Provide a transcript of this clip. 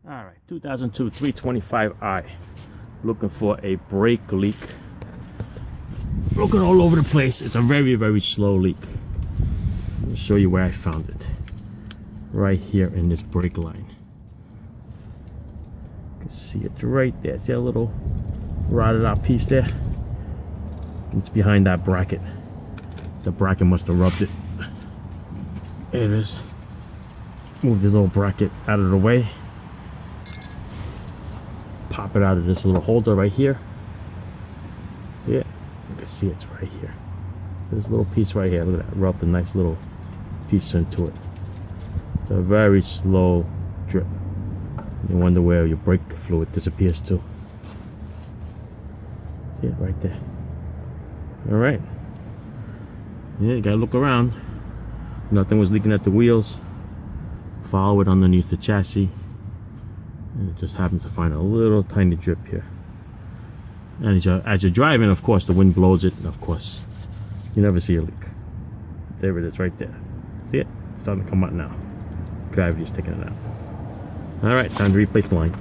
All right, 2002 325i. Looking for a brake leak. Looking all over the place. It's a very, very slow leak. Let me show you where I found it. Right here in this brake line. You can see it right there. See that little rotted out piece there? It's behind that bracket. The bracket must have rubbed it. There it is. Move this little bracket out of the way. Pop it out of this little holder right here. See it? You can see it's right here. This little piece right here. Look at that. Rubbed a nice little piece into it. It's a very slow drip. You wonder where your brake fluid disappears to. See it right there. Alright. Yeah, you gotta look around. Nothing was leaking at the wheels. Follow it underneath the chassis. And it just happened to find a little tiny drip here. And as you're driving, of course, the wind blows it, and of course, you never see a leak. There it is, right there. See it? It's starting to come out now. Gravity's taking it out. Alright, time to replace the line.